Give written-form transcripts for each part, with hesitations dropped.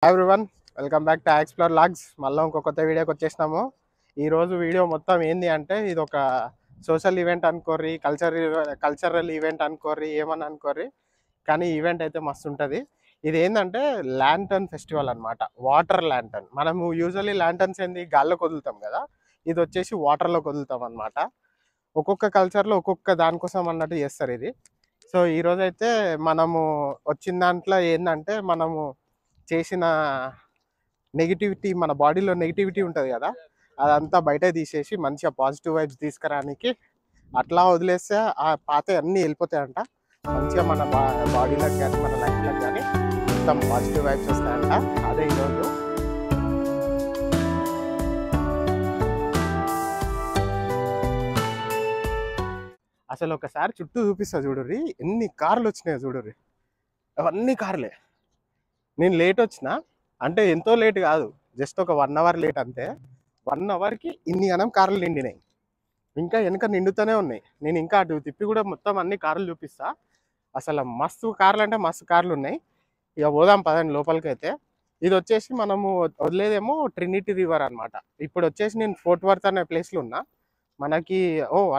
Hi everyone, welcome back to explore logs. మళ్ళీ ఇంకో కొత్త వీడియోకి వచ్చేసినాము. ఈరోజు వీడియో మొత్తం ఏంది అంటే ఇది ఒక సోషల్ ఈవెంట్ అనుకోర్రి, కల్చరల్ ఈవెంట్ అనుకోర్రి, ఏమని అనుకోర్రి, కానీ ఈవెంట్ అయితే మస్తు ఉంటుంది. ఇది ఏంటంటే ల్యాంటర్న్ ఫెస్టివల్ అనమాట. Water lantern. మనము యూజువల్లీ ల్యాంటర్న్స్ ఏంది గాల్లోకి వదులుతాం కదా, ఇది వచ్చేసి వాటర్లోకి వదులుతాం అనమాట. ఒక్కొక్క కల్చర్లో ఒక్కొక్క దానికోసం అన్నట్టు చేస్తారు ఇది. సో ఈరోజైతే మనము వచ్చిన దాంట్లో ఏంటంటే మనము చేసిన నెగిటివిటీ, మన బాడీలో నెగిటివిటీ ఉంటుంది కదా, అదంతా బయట తీసేసి మంచిగా పాజిటివ్ వైబ్స్ తీసుకురానికి అట్లా వదిలేస్తే ఆ పాత అన్నీ వెళ్ళిపోతాయంట. మంచిగా మన బాడీలోకి కానీ మన లైఫ్లోకి కానీ మొత్తం పాజిటివ్ వైబ్స్ వస్తాయంట. అదే ఈరోజు. అసలు ఒకసారి చుట్టూ చూపిస్తా చూడుర్రి, ఎన్ని కార్లు వచ్చినాయో చూడుర్రి. అవన్నీ కార్లే. నేను లేట్ వచ్చిన అంటే ఎంతో లేట్ కాదు, జస్ట్ ఒక 1 అవర్ లేట్ అంతే. 1 అవర్కి ఇన్ని గణం కార్లు నిండినాయి. ఇంకా వెనక నిండుతూనే ఉన్నాయి. నేను ఇంకా అటు తిప్పి కూడా మొత్తం అన్ని కార్లు చూపిస్తా. అసలు మస్తు కార్లు అంటే మస్తు కార్లు ఉన్నాయి. ఇక పోదాం పదండి లోపలికి. అయితే ఇది వచ్చేసి మనము వదిలేదేమో ట్రినిటీ రివర్ అనమాట. ఇప్పుడు వచ్చేసి నేను ఫోర్ట్ వర్త్ అనే ప్లేస్లో ఉన్నా. మనకి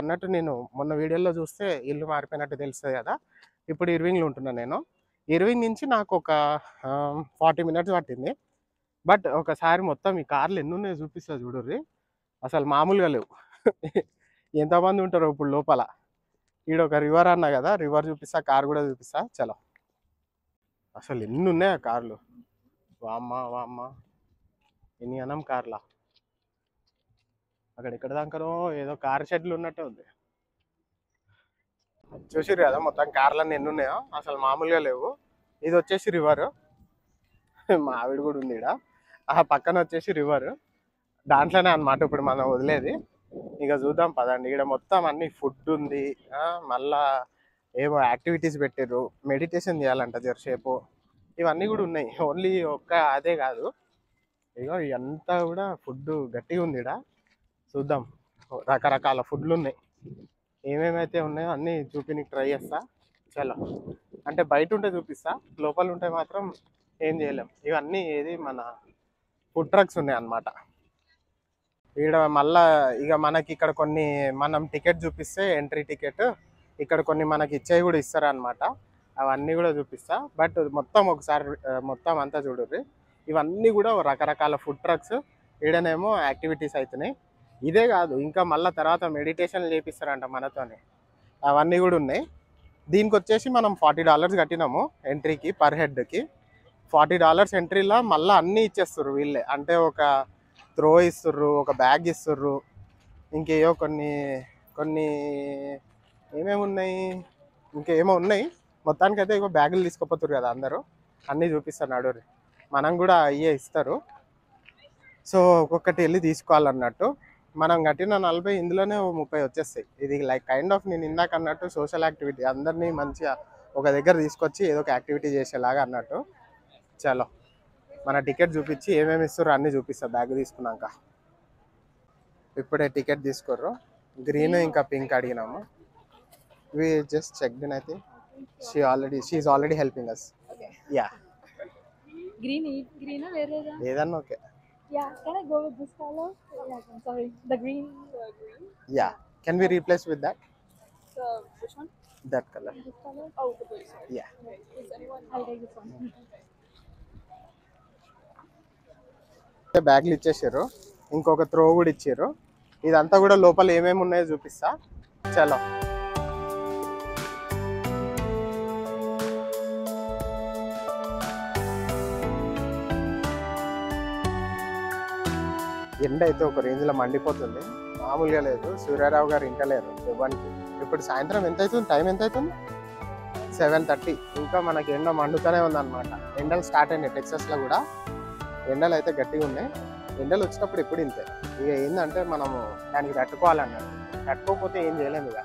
అన్నట్టు నేను మొన్న వీడియోలో చూస్తే ఇల్లు మారిపోయినట్టు తెలుస్తుంది కదా. ఇప్పుడు ఇర్వింగ్లో ఉంటున్నాను నేను. ఇర్వింగ్ నుంచి నాకు ఒక 40 మినిట్స్ పట్టింది. బట్ ఒకసారి మొత్తం ఈ కార్లు ఎన్ని ఉన్నాయో చూపిస్తా చూడుర్రి. అసలు మామూలుగా లేవు. ఎంతమంది ఉంటారో ఇప్పుడు లోపల. ఈడ ఒక రివర్ అన్నా కదా, రివర్ చూపిస్తా, కార్ కూడా చూపిస్తా. చలో. అసలు ఎన్ని ఉన్నాయా కార్లు, వామ్మ వామ్మ, ఎన్ని అనం కార్లా. అక్కడ ఎక్కడ దాకానో ఏదో కార్ షెడ్లు ఉన్నట్టే ఉంది. చూసిరు కదా మొత్తం కార్లన్నీ ఎన్ని ఉన్నాయో, అసలు మామూలుగా లేవు. ఇది వచ్చేసి రివర్. మా ఆవిడ కూడా ఉంది ఇక్కడ. ఆ పక్కన వచ్చేసి రివర్, దాంట్లోనే అనమాట ఇప్పుడు మనం వదిలేది. ఇక చూద్దాం పదండి. ఇక్కడ మొత్తం అన్ని ఫుడ్ ఉంది, మళ్ళా ఏమో యాక్టివిటీస్ పెట్టారు, మెడిటేషన్ చేయాలంట జరసేపు, ఇవన్నీ కూడా ఉన్నాయి. ఓన్లీ ఒక్క అదే కాదు, ఇగో ఇదంతా కూడా ఫుడ్ గట్టిగా ఉంది ఇక్కడ. చూద్దాం, రకరకాల ఫుడ్లు ఉన్నాయి. ఏమేమైతే ఉన్నాయో అన్నీ చూపినికి ట్రై చేస్తా. చలో. అంటే బయట ఉంటే చూపిస్తా, లోపల ఉంటే మాత్రం ఏం చేయలేం. ఇవన్నీ ఏది మన ఫుడ్ ట్రక్స్ ఉన్నాయి అన్నమాట. ఇక్కడ మళ్ళా ఇక మనకి ఇక్కడ కొన్ని మనం టికెట్ చూపిస్తే ఎంట్రీ టికెట్, ఇక్కడ కొన్ని మనకి ఇచ్చేవి కూడా ఇస్తారు అనమాట. అవన్నీ కూడా చూపిస్తా. బట్ మొత్తం ఒకసారి మొత్తం అంతా చూడుర్రి. ఇవన్నీ కూడా రకరకాల ఫుడ్ ట్రక్స్. ఈడనేమో యాక్టివిటీస్ అవుతున్నాయి. ఇదే కాదు, ఇంకా మళ్ళీ తర్వాత మెడిటేషన్ చేపిస్తారంట మనతోనే, అవన్నీ కూడా ఉన్నాయి. దీనికి వచ్చేసి మనం $40 కట్టినాము ఎంట్రీకి, పర్ హెడ్కి. $40 ఎంట్రీలో మళ్ళీ అన్నీ ఇచ్చేస్తారు వీళ్ళే. అంటే ఒక త్రో ఇస్తుర్రు, ఒక బ్యాగ్ ఇస్తుర్రు, ఇంకేయో కొన్ని కొన్ని ఏమేమి ఉన్నాయి, ఇంకేమో ఉన్నాయి. మొత్తానికైతే ఇగో బ్యాగులు తీసుకుపోతారు కదా అందరూ, అన్నీ చూపిస్తారు నడురి. మనం కూడా అయ్యే ఇస్తారు. సో ఒక్కొక్కటి వెళ్ళి తీసుకోవాలన్నట్టు. మనం కట్టిన 40, ఇందులోనే 30 వచ్చేస్తాయి. ఇది లైక్ కైండ్ ఆఫ్ నేను ఇందాక అన్నట్టు సోషల్ యాక్టివిటీ, అందరినీ మంచిగా ఒక దగ్గర తీసుకొచ్చి ఏదో ఒక యాక్టివిటీ చేసేలాగా అన్నట్టు. చలో, మన టికెట్ చూపించి ఏమేమి ఇస్తారో అన్నీ చూపిస్తా బ్యాగ్ తీసుకున్నాక. ఇప్పుడే టికెట్ తీసుకోర్రు. గ్రీన్ ఇంకా పింక్ అడిగినాము. We just check in. అయితే she's already helping us. Yeah, Green వేరేదా? ఏదన్నా okay. Yeah, can I go with this color? Yeah, I'm sorry. The green. Yeah, can we replace with that? So, which one? That colour. This color? Oh, the blue. Sorry. Yeah. Okay. Is anyone? I'll take this one. బ్యాగ్లు ఇచ్చేసారు, ఇంకొక throw కూడా ఇచ్చారు. ఇదంతా కూడా లోపల ఏమేమి ఉన్నాయో చూపిస్తా. చలో. ఎండ అయితే ఒక రేంజ్లో మండిపోతుంది, మామూలుగా లేదు. సూర్యారావు గారు ఇంటలేరు ఇవ్వడానికి. ఇప్పుడు సాయంత్రం ఎంత అవుతుంది, టైం ఎంత అవుతుంది? 7:30. ఇంకా మనకి ఎండ మండుతూనే ఉందన్నమాట. ఎండలు స్టార్ట్ అయినాయి టెక్సస్లో కూడా. ఎండలు అయితే గట్టిగా ఉన్నాయి. ఎండలు వచ్చినప్పుడు ఎప్పుడు ఇంతే. ఇక ఏంటంటే మనము దానికి తట్టుకోవాలన్నట్టు. తట్టుకోకపోతే ఏం చేయలేము. ఇక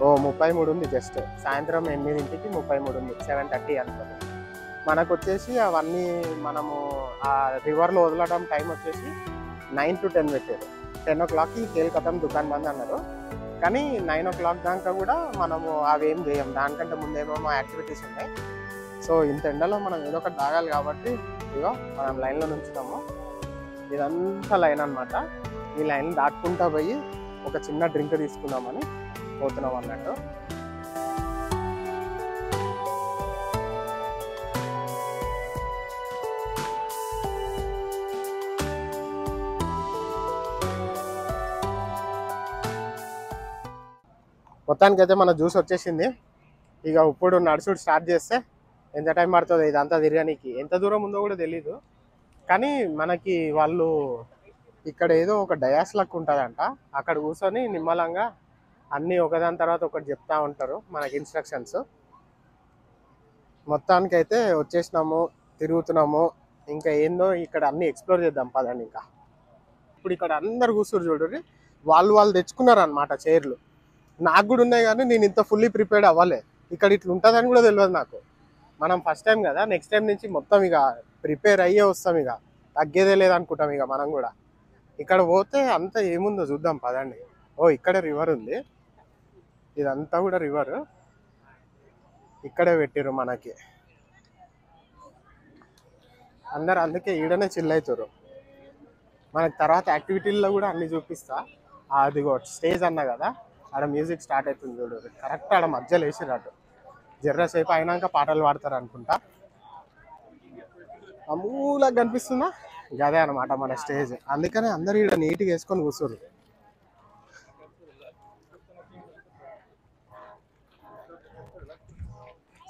33 ఉంది, జస్ట్ సాయంత్రం 8కి 33 ఉంది. 7:30 అనుకోండి. మనకు వచ్చేసి అవన్నీ మనము ఆ రివర్లో వదలడం టైం వచ్చేసి 9 to 10 పెట్టారు. 10 o'clockకి కేల్కతం దుకాణం బంద్ అన్నారు. కానీ 9 o'clock దాకా కూడా మనము అవి ఏం చేయం. దానికంటే ముందేమో యాక్టివిటీస్ ఉన్నాయి. సో ఇంత ఎండలో మనం ఏదో ఒకటి తాగాలి కాబట్టి ఇగో మనం లైన్లో నుంచుతాము. ఇదంతా లైన్ అనమాట. ఈ లైన్ దాటుకుంటా పోయి ఒక చిన్న డ్రింక్ తీసుకుందామని పోతున్నాం అన్నట్టు. మొత్తానికైతే మన జ్యూస్ వచ్చేసింది. ఇక ఇప్పుడు నడుచుడు స్టార్ట్ చేస్తే ఎంత టైం పడుతుందో ఇదంతా తిరగడానికి. ఎంత దూరం ఉందో కూడా తెలీదు. కానీ మనకి వాళ్ళు ఇక్కడ ఏదో ఒక డయాస్ లెక్క ఉంటుందంట. అక్కడ కూర్చొని నిమ్మలంగా అన్నీ ఒకదాని తర్వాత ఒకటి చెప్తా ఉంటారు మనకి ఇన్స్ట్రక్షన్స్. మొత్తానికైతే వచ్చేసినాము, తిరుగుతున్నాము. ఇంకా ఏందో ఇక్కడ అన్నీ ఎక్స్ప్లోర్ చేద్దాం పదండి. ఇంకా ఇప్పుడు ఇక్కడ అందరు కూర్చోరు చూడండి. వాళ్ళు తెచ్చుకున్నారు అనమాట చైర్లు. నాకు కూడా ఉన్నాయి కానీ నేను ఇంత ఫుల్లీ ప్రిపేర్డ్ అవ్వలే. ఇక్కడ ఇట్లా ఉంటుందని కూడా తెలియదు నాకు. మనం ఫస్ట్ టైం కదా, నెక్స్ట్ టైం నుంచి మొత్తం ఇక ప్రిపేర్ అయ్యే వస్తాం. ఇక తగ్గేదే లేదనుకుంటాం. ఇక మనం కూడా ఇక్కడ పోతే అంతా ఏముందో చూద్దాం పదండి. ఓ ఇక్కడే రివర్ ఉంది. ఇదంతా కూడా రివర్ ఇక్కడే పెట్టిరు మనకి. అందరు అందుకే ఈడనే చిల్ అవుతారు. మనకి తర్వాత యాక్టివిటీల్లో కూడా అన్ని చూపిస్తా. అదిగో స్టేజ్ అన్నా కదా, ఆడ మ్యూజిక్ స్టార్ట్ అవుతుంది చూడు. కరెక్ట్ ఆడ మధ్యలో వేసినట్టు. జర్రసేపు అయినాక పాటలు పాడతారు అనుకుంటా. అమూలంగా కనిపిస్తుందా? గదే అనమాట మన స్టేజ్. అందుకనే అందరు ఇక్కడ నీట్గా వేసుకొని కూర్చోరు.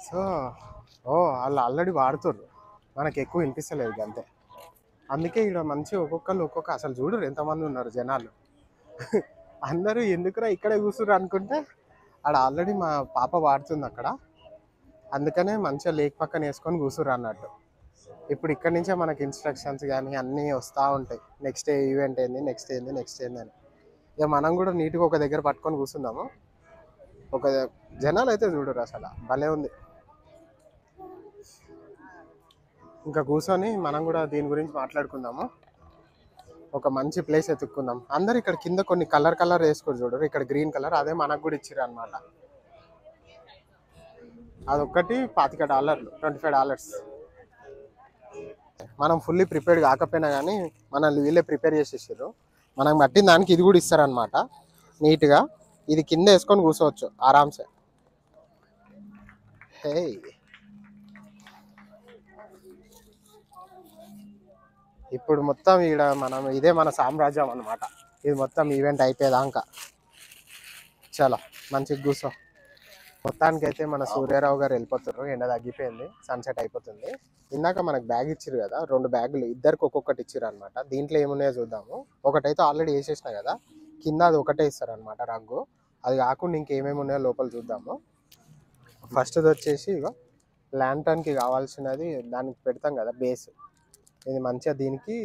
సో వాళ్ళు ఆల్రెడీ వాడుతుర్రు, మనకి ఎక్కువ వినిపిస్తలేదు అంతే. అందుకే ఇక్కడ మంచి ఒక్కొక్కరు అసలు చూడరు ఎంతమంది ఉన్నారు జనాలు. అందరూ ఎందుకురా ఇక్కడే కూర్చుర్రు అనుకుంటే ఆడ ఆల్రెడీ మా పాప వాడుతుంది అక్కడ. అందుకనే మంచిగా లేక్ పక్కన వేసుకొని కూర్చుర్రు అన్నట్టు. ఇప్పుడు ఇక్కడ నుంచే మనకి ఇన్స్ట్రక్షన్స్ కానీ అన్నీ వస్తూ ఉంటాయి. నెక్స్ట్ ఈవెంట్ ఏంది, నెక్స్ట్ ఏంది అని. ఇక మనం కూడా నీట్గా ఒక దగ్గర పట్టుకొని కూర్చుందాము. ఒక జనాలు అయితే చూడరు అసలు, భలే ఉంది. ఇంకా కూర్చొని మనం కూడా దీని గురించి మాట్లాడుకుందాము. ఒక మంచి ప్లేస్ ఎత్తుక్కుందాం. అందరు ఇక్కడ కింద కొన్ని కలర్ వేసుకోరు చూడరు. ఇక్కడ గ్రీన్ కలర్, అదే మనకు కూడా ఇచ్చిర్రు అనమాట. అదొక్కటి $25, $25. మనం ఫుల్లీ ప్రిపేర్డ్ కాకపోయినా కానీ మనల్ని వీళ్ళే ప్రిపేర్ చేసేసారు. మనకు పట్టిన దానికి ఇది కూడా ఇస్తారనమాట నీట్గా. ఇది కింద వేసుకొని కూర్చోవచ్చు ఆరామ్సే. హే ఇప్పుడు మొత్తం ఈడ మనం ఇదే మన సామ్రాజ్యం అనమాట. ఇది మొత్తం ఈవెంట్ అయిపోయేదాకా చాలా మంచిగా కూర్చో. మొత్తానికైతే మన సూర్యారావు గారు వెళ్ళిపోతారు. ఎండ తగ్గిపోయింది, సన్సెట్ అయిపోతుంది. ఇందాక మనకు బ్యాగ్ ఇచ్చిరు కదా, 2 బ్యాగులు ఇద్దరికి ఒక్కొక్కటి ఇచ్చిరు అనమాట. దీంట్లో ఏమున్నాయో చూద్దాము. ఒకటైతే ఆల్రెడీ వేసేసిన కదా, కింద అది ఒకటే ఇస్తారు అనమాట రంగు. అది కాకుండా ఇంకేమేమి ఉన్నాయో లోపల చూద్దాము. ఫస్ట్ది వచ్చేసి ఇగో ల్యాంటర్న్కి కావాల్సినది దానికి పెడతాం కదా బేస్. ఇది మంచిగా దీనికి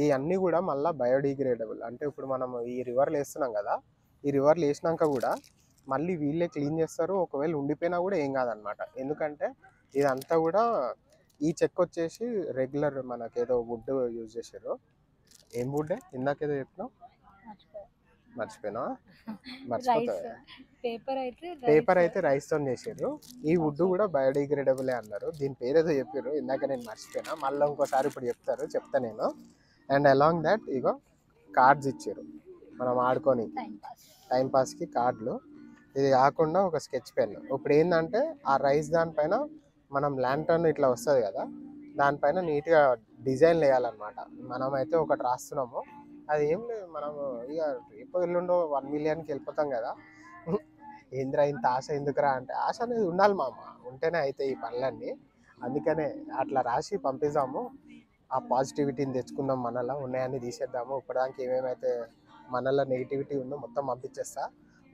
ఈ అన్నీ కూడా మళ్ళీ బయోడిగ్రేడబుల్. అంటే ఇప్పుడు మనం ఈ రివర్లు వేస్తున్నాం కదా, ఈ రివర్లు వేసినాక కూడా మళ్ళీ వీళ్ళే క్లీన్ చేస్తారు. ఒకవేళ ఉండిపోయినా కూడా ఏం కాదనమాట. ఎందుకంటే ఇదంతా కూడా ఈ చెక్క వచ్చేసి రెగ్యులర్ మనకేదో వుడ్ యూజ్ చేశారు. ఏం వుడ్ ఇందాకేదో చెప్పినావు, మర్చిపోయినా? పేపర్ అయితే రైస్తో చేసారు. ఈ వుడ్ కూడా బయోడిగ్రేడబులే అన్నారు. దీని పేరు ఏదో చెప్పారు, ఇందాక నేను మర్చిపోయినా. మళ్ళీ ఇంకోసారి ఇప్పుడు చెప్తా నేను. And along that ego cards ఇచ్చారు మనం ఆడుకొని టైంపాస్కి కార్డులు. ఇది కాకుండా ఒక స్కెచ్ పెన్. ఇప్పుడు ఏంటంటే ఆ రైస్ దానిపైన మనం ల్యాంటర్న్ ఇట్లా వస్తుంది కదా, దానిపైన నీట్గా డిజైన్ వేయాలన్నమాట. మనమైతే ఒకటి రాస్తున్నాము. అది ఏం లేదు, మనము ఇక రేపు ఎల్లుండో 1 మిలియన్కి వెళ్ళిపోతాం కదా. ఏంద్రా ఇంత ఆశ ఎందుకురా అంటే, ఆశ అనేది ఉండాలి మామ, ఉంటేనే అయితే ఈ పనులన్నీ. అందుకనే అట్లా రాసి పంపిద్దాము. ఆ పాజిటివిటీని తెచ్చుకుందాం. మనలో ఉన్నాయన్నీ తీసేద్దాము. ఇప్పటిదానికి ఏమేమైతే మనలో నెగిటివిటీ ఉందో మొత్తం పంపించేస్తా.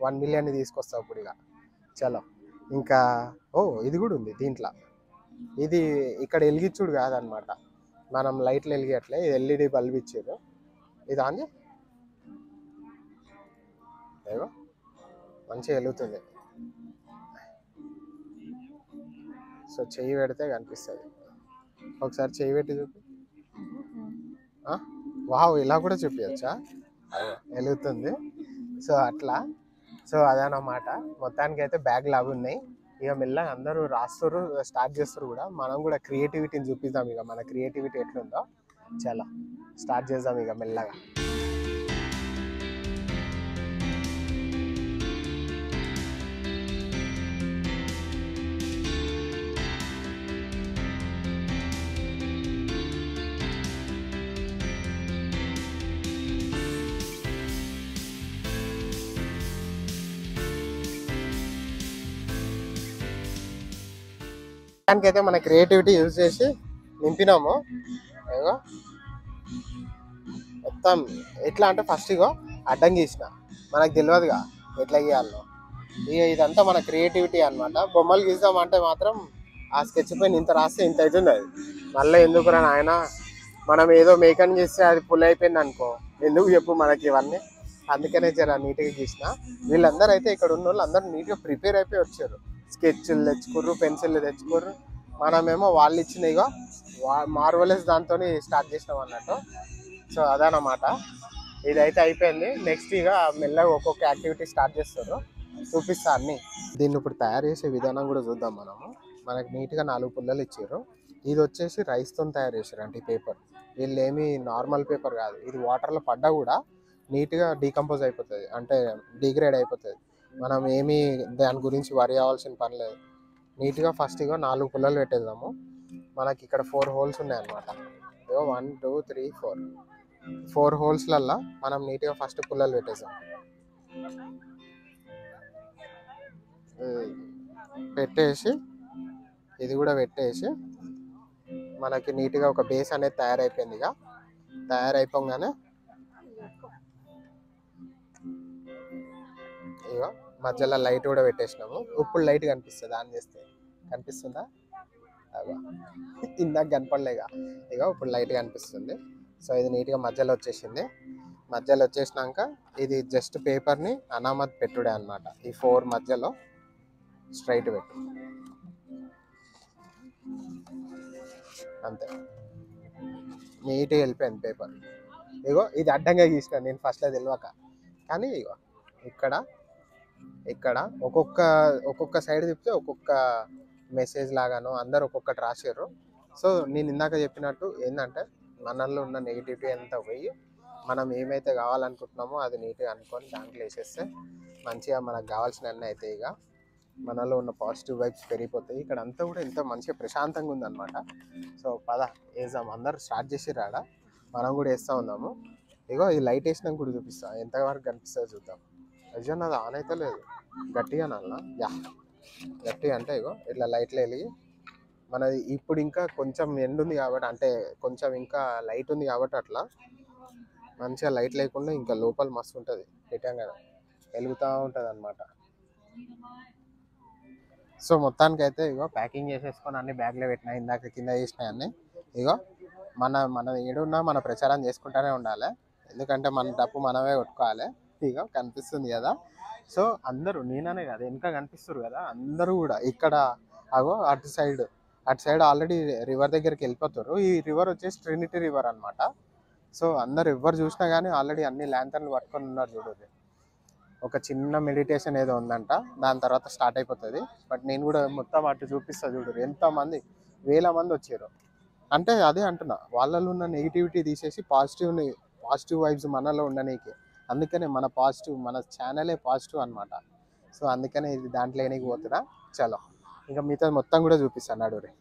1 మిలియన్ని తీసుకొస్తా ఇప్పుడు ఇక. చలో ఇంకా ఇది కూడా ఉంది దీంట్లో. ఇది ఇక్కడ వెలిగించుడు కాదనమాట, మనం లైట్లు వెలిగేట్లే. ఇది ఎల్ఈడి బల్బ్ ఇచ్చారు. ఇది ఆన్ ఏవో మంచిగా వెలుగుతుంది. సో చెయ్యి పెడితే కనిపిస్తుంది. ఒకసారి చెయ్యి పెట్టి చూపి. వావ్, ఇలా కూడా చూపించచ్చా? వెలుగుతుంది. సో అట్లా. సో అదనమాట. మొత్తానికి అయితే బ్యాగులు అవి ఉన్నాయి. ఇక మెల్లగా అందరూ రాస్తారు, స్టార్ట్ చేస్తారు కూడా. మనం కూడా క్రియేటివిటీని చూపిద్దాం, ఇక మన క్రియేటివిటీ ఎట్లుందో. చాలా స్టార్ట్ చేద్దాం ఇక మెల్లగా. దానికైతే మన క్రియేటివిటీ యూజ్ చేసి నింపినాము. ఏగో మొత్తం ఎట్లా అంటే ఫస్ట్ ఇగో అడ్డం గీసిన, మనకు తెలియదుగా ఎట్లా గీయాలో. ఇక ఇదంతా మన క్రియేటివిటీ అనమాట. బొమ్మలు గీద్దామంటే మాత్రం ఆ స్కెచ్ పైన ఇంత రాస్తే ఇంత అవుతుంది. అది మళ్ళీ ఎందుకురా నాయన, మనం ఏదో మేకన్ చేస్తే అది పుల్ అయిపోయింది అనుకో, ఎందుకు చెప్పు మనకి ఇవన్నీ. అందుకనే జర నీట్గా గీసిన. వీళ్ళందరూ అయితే ఇక్కడ ఉన్న వాళ్ళు అందరూ నీట్గా ప్రిపేర్ అయిపోయి వచ్చారు. స్కెచ్లు తెచ్చుకోర్రు, పెన్సిల్ తెచ్చుకోర్రు. మనమేమో వాళ్ళు ఇచ్చినవిగా మార్వలెస్ దాంతో స్టార్ట్ చేసినాం అన్నట్టు. సో అదనమాట. ఇదైతే అయిపోయింది. నెక్స్ట్ ఇక మెల్లగా ఒక్కొక్క యాక్టివిటీ స్టార్ట్ చేస్తారు, చూపిస్తా అన్ని. దీన్ని ఇప్పుడు తయారు చేసే విధానం కూడా చూద్దాం మనము. మనకి నీట్గా 4 పుల్లలు ఇచ్చారు. ఇది వచ్చేసి రైస్తో తయారు చేశారు అంటే ఈ పేపర్. వీళ్ళు ఏమి నార్మల్ పేపర్ కాదు, ఇది వాటర్లో పడ్డా కూడా నీట్గా డీకంపోజ్ అయిపోతుంది, అంటే డిగ్రేడ్ అయిపోతుంది. మనం ఏమీ దాని గురించి వరి అవ్వాల్సిన పని లేదు. నీట్గా ఫస్ట్ ఇగో 4 పుల్లలు పెట్టేద్దాము. మనకి ఇక్కడ 4 హోల్స్ ఉన్నాయన్నమాట. ఇగో 1 2 3 4 హోల్స్లల్లో మనం నీట్గా ఫస్ట్ పుల్లలు పెట్టేసాం. పెట్టేసి ఇది కూడా పెట్టేసి మనకి నీట్గా ఒక బేస్ అనేది తయారైపోయింది. ఇక తయారైపోగానే ఇగో మధ్యలో లైట్ కూడా పెట్టేసినాము. ఇప్పుడు లైట్ కనిపిస్తుంది, ఆన్ చేస్తే కనిపిస్తుందా? అగో ఇందాక కనపడలేగా, ఇగో ఇప్పుడు లైట్ కనిపిస్తుంది. సో ఇది నీట్గా మధ్యలో వచ్చేసింది. మధ్యలో వచ్చేసినాక ఇది జస్ట్ పేపర్ని అనామత్ పెట్టుడే అనమాట. ఈ 4 మధ్యలో స్ట్రైట్ పెట్టు, అంతే. నీట్గా వెళ్ళిపోయింది పేపర్. ఇగో ఇది అడ్డంగా గీసిన నేను ఫస్ట్లో తెలియక, కానీ ఇగో ఇక్కడ ఇక్కడ ఒక్కొక్క సైడ్ తిప్పితే ఒక్కొక్క మెసేజ్ లాగాను అందరు ఒక్కొక్కటి రాశారు. సో నేను ఇందాక చెప్పినట్టు ఏంటంటే మనల్లో ఉన్న నెగిటివిటీ అంతా పోయి మనం ఏమైతే కావాలనుకుంటున్నామో అది నీట్గా అనుకొని దాంట్లో వేసేస్తే మంచిగా మనకు కావాల్సినవన్నీ అయితే ఇక మనలో ఉన్న పాజిటివ్ వైబ్స్ పెరిగిపోతాయి. ఇక్కడ అంతా కూడా ఎంత మంచిగా ప్రశాంతంగా ఉందన్నమాట. సో పద వేద్దాం, అందరు స్టార్ట్ చేసి రాడా, మనం కూడా వేస్తూ ఉందాము. ఇగో ఈ లైట్ వేసినాక కూడా చూపిస్తా ఎంతవరకు కనిపిస్తుందో చూద్దాం. నిజంగా అది ఆన్ అయితే లేదు, గట్టిగా నాన్న. యా గట్టిగా అంటే ఇగో ఇట్లా లైట్లు వెలిగి మనది ఇప్పుడు ఇంకా కొంచెం ఎండ్ ఉంది కాబట్టి, అంటే కొంచెం ఇంకా లైట్ ఉంది కాబట్టి అట్లా మంచిగా లైట్ లేకుండా ఇంకా లోపల మస్తు ఉంటుంది, పెట్టంగా వెలుగుతూ ఉంటుంది అన్నమాట. సో మొత్తానికి అయితే ఇగో ప్యాకింగ్ చేసేసుకొని అన్ని బ్యాగ్లో పెట్టినా, ఇందాక కింద చేసినాయి అన్నీ. ఇగో మన ఏడున్నా మన ప్రచారం చేసుకుంటూనే ఉండాలి, ఎందుకంటే మన డప్పు మనమే కొట్టుకోవాలి. ఇగో కనిపిస్తుంది కదా. సో అందరూ, నేననే కదా ఇంకా కనిపిస్తారు కదా అందరూ కూడా ఇక్కడ. అగో అటు సైడ్ ఆల్రెడీ రివర్ దగ్గరికి వెళ్ళిపోతారు. ఈ రివర్ వచ్చేసి ట్రినిటీ రివర్ అనమాట. సో అందరు ఎవరు చూసినా కానీ ఆల్రెడీ అన్ని ల్యాంతర్లు పట్టుకొని ఉన్నారు. చూడండి, ఒక చిన్న మెడిటేషన్ ఏదో ఉందంట, దాని తర్వాత స్టార్ట్ అయిపోతుంది. బట్ నేను కూడా మొత్తం అటు చూపిస్తా. చూడరు ఎంతమంది, వేల మంది వచ్చారు. అంటే అదే అంటున్నా, వాళ్ళలో ఉన్న నెగిటివిటీ తీసేసి పాజిటివ్ వైబ్స్ మనలో ఉండనీకి. అందుకనే మన ఛానలే పాజిటివ్ అనమాట. సో అందుకనే ఇది దాంట్లో ఏనికి పోతున్నా. చలో ఇంకా మీతో మొత్తం కూడా చూపిస్తాను. అడుగురి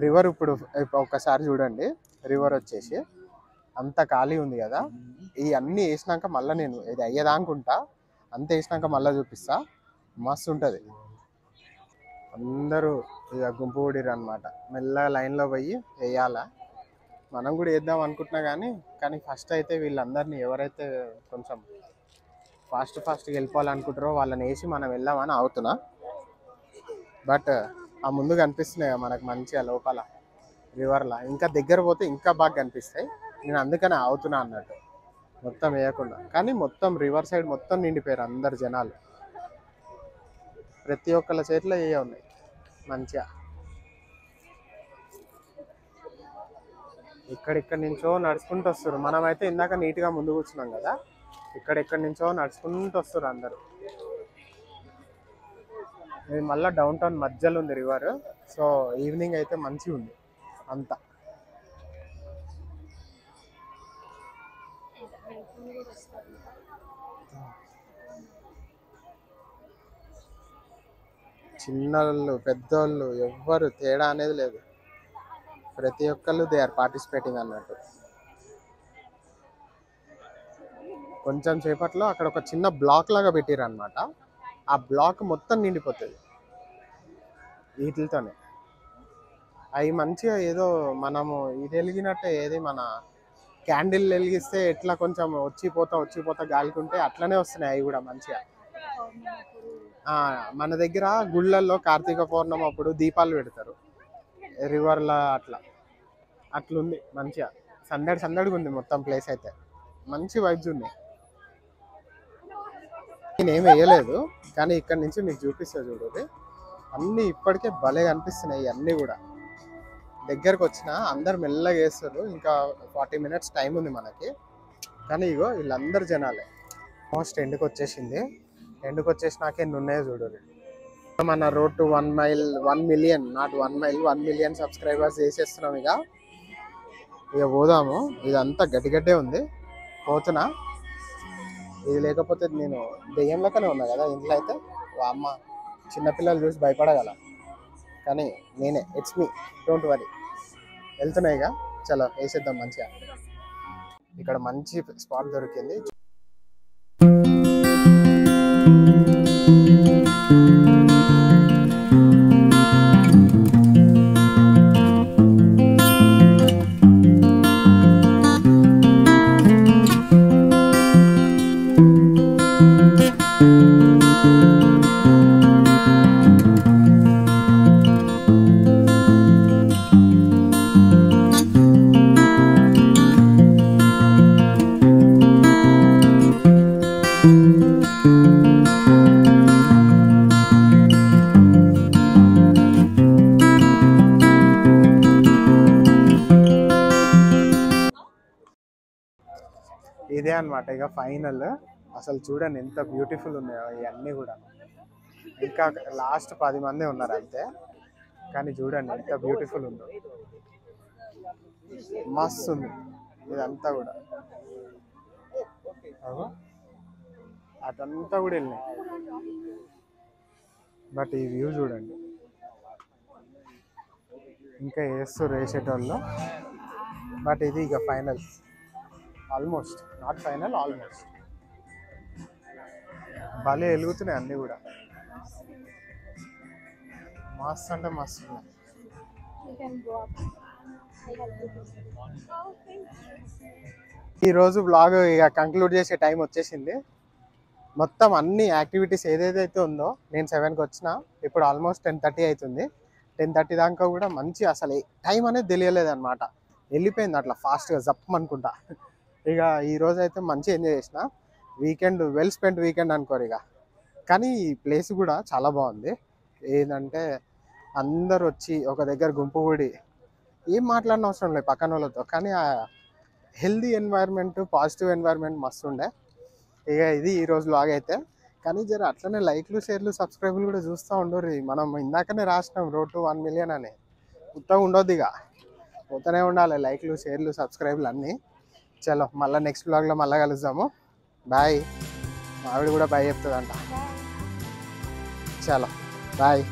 రివర్. ఇప్పుడు ఒక్కసారి చూడండి, రివర్ వచ్చేసి అంత ఖాళీ ఉంది కదా. ఈ అన్నీ వేసినాక మళ్ళీ నేను ఇది అయ్యేదానుకుంటా, అంత వేసినాక మళ్ళీ చూపిస్తా. మస్తు ఉంటుంది. అందరూ ఇక గుంపు కూడిరు అనమాట. మెల్లగా లైన్లో పోయి వేయాలా. మనం కూడా వేద్దాం అనుకుంటున్నా కానీ ఫస్ట్ అయితే వీళ్ళందరినీ ఎవరైతే కొంచెం ఫాస్ట్గా వెళ్ళిపోవాలనుకుంటారో వాళ్ళని వేసి మనం వెళ్దామని అవుతున్నా. బట్ ఆ ముందు కనిపిస్తున్నాయి మనకు మంచిగా లోపల రివర్లా. ఇంకా దగ్గర పోతే ఇంకా బాగా కనిపిస్తాయి. నేను అందుకనే అవుతున్నా అన్నట్టు, మొత్తం వేయకుండా. కానీ మొత్తం రివర్ సైడ్ మొత్తం నిండిపోయారు అందరు జనాలు. ప్రతి ఒక్కళ్ళ చేతిలో ఏ ఉన్నాయి మంచిగా. ఇక్కడిక్కడి నుంచో నడుచుకుంటూ వస్తారు. మనమైతే ఇందాక నీట్గా ముందు కూర్చున్నాం కదా, ఇక్కడెక్కడి నుంచో నడుచుకుంటూ వస్తారు అందరు. ఇది మళ్ళీ డౌన్ టౌన్ మధ్యలో ఉంది రివర్. సో ఈవినింగ్ అయితే మంచిగా ఉంది అంతా. చిన్నోళ్ళు పెద్దోళ్ళు ఎవ్వరు తేడా అనేది లేదు, ప్రతి ఒక్కళ్ళు దే ఆర్ పార్టిసిపేటింగ్ అన్నట్టు. కొంచెం సేపట్లో అక్కడ ఒక చిన్న బ్లాక్ లాగా పెట్టారు అనమాట. ఆ బ్లాక్ మొత్తం నిండిపోతుంది వీటితోనే. అవి మంచిగా ఏదో మనము ఇది వెలిగినట్టే, ఏది మన క్యాండిల్ వెలిగిస్తే ఎట్లా కొంచెం వచ్చిపోతా గాలికుంటే అట్లనే వస్తున్నాయి అవి కూడా మంచిగా. మన దగ్గర గుళ్ళల్లో కార్తీక పౌర్ణమి అప్పుడు దీపాలు పెడతారు రివర్లో, అట్లుంది మంచిగా. సందడిగా ఉంది మొత్తం ప్లేస్ అయితే, మంచి వైబ్స్ ఉన్నాయి. నేనేం వేయలేదు కానీ ఇక్కడ నుంచి మీకు చూపిస్తా చూడండి. అన్నీ ఇప్పటికే భలే కనిపిస్తున్నాయి. అన్నీ కూడా దగ్గరకు వచ్చిన అందరు మెల్లగా వేస్తారు. ఇంకా 40 minutes టైం ఉంది మనకి. కానీ ఇగో వీళ్ళందరూ జనాలే. మోస్ట్ ఎండ్కి వచ్చేసింది. ఎండ్కి వచ్చేసినాకే ఎన్ని ఉన్నాయో చూడండి. మన road to 1 mile 1 million, not 1 mile 1 million subscribers చేసేస్తున్నాం. ఇక పోదాము. ఇదంతా గట్టిగట్టే ఉంది, పోతున్నా. ఇది లేకపోతే నేను దెయ్యం లెక్కనే ఉన్నా కదా ఇంట్లో అయితే. అమ్మ చిన్నపిల్లలు చూసి భయపడగల, కానీ నేనే, ఇట్స్ మీ, డోంట్ వరీ. వెళ్తున్నాయి ఇక, చలో వేసేద్దాం మంచిగా. ఇక్కడ మంచి స్పాట్ దొరికింది. ఇదే అనమాట ఇక ఫైనల్. అసలు చూడండి ఎంత బ్యూటిఫుల్ ఉన్నాయో ఇవన్నీ కూడా. ఇంకా లాస్ట్ 10 మంది ఉన్నారు అంతే, కానీ చూడండి ఎంత బ్యూటిఫుల్ ఉందో. మస్తు ఉంది ఇదంతా కూడా. అదంతా కూడా వెళ్ళినాయి, బట్ ఈ వ్యూ చూడండి. ఇంకా వేసేటోళ్ళు, బట్ ఇది ఇక final. Almost, not final, almost. భలే వెలుగుతున్నాయి అన్నీ కూడా, మస్తు అంటే మస్తు. ఈరోజు బ్లాగ్ ఇక కంక్లూడ్ చేసే టైం వచ్చేసింది. మొత్తం అన్ని యాక్టివిటీస్ ఏదైతే ఉందో, నేను 7కి వచ్చిన, ఇప్పుడు ఆల్మోస్ట్ 10:30 అవుతుంది. 10:30 దాకా కూడా మంచి, అసలు టైం అనేది తెలియలేదు అనమాట. వెళ్ళిపోయింది అట్లా ఫాస్ట్గా జప్ అనుకుంటా. ఇక ఈరోజు అయితే మంచి ఎంజాయ్ చేసిన. వీకెండ్ వెల్ స్పెండ్ వీకెండ్ అనుకోరు ఇక. కానీ ఈ ప్లేస్ కూడా చాలా బాగుంది. ఏంటంటే అందరు వచ్చి ఒక దగ్గర గుంపు కూడి ఏం మాట్లాడిన అవసరం లేదు పక్కన వాళ్ళతో, కానీ ఆ హెల్దీ ఎన్వైర్న్మెంట్, పాజిటివ్ ఎన్వైర్న్మెంట్ మస్తు ఉండే. ఇక ఇది ఈరోజు లాగ్ అయితే. కానీ జర అట్లనే లైక్లు, షేర్లు, సబ్స్క్రైబ్లు కూడా చూస్తూ ఉండరు. మనం ఇందాకనే రాసినాం రోడ్ టు 1 million అని. ఉత్తగా ఉండొద్దు ఇక, పోతూనే ఉండాలి లైక్లు, షేర్లు, సబ్స్క్రైబ్లు అన్నీ. చలో మళ్ళీ నెక్స్ట్ బ్లాగ్లో మళ్ళీ కలుద్దాము. బాయ్. ఆవిడ కూడా బాయ్ చెప్తుందంట. చలో బాయ్.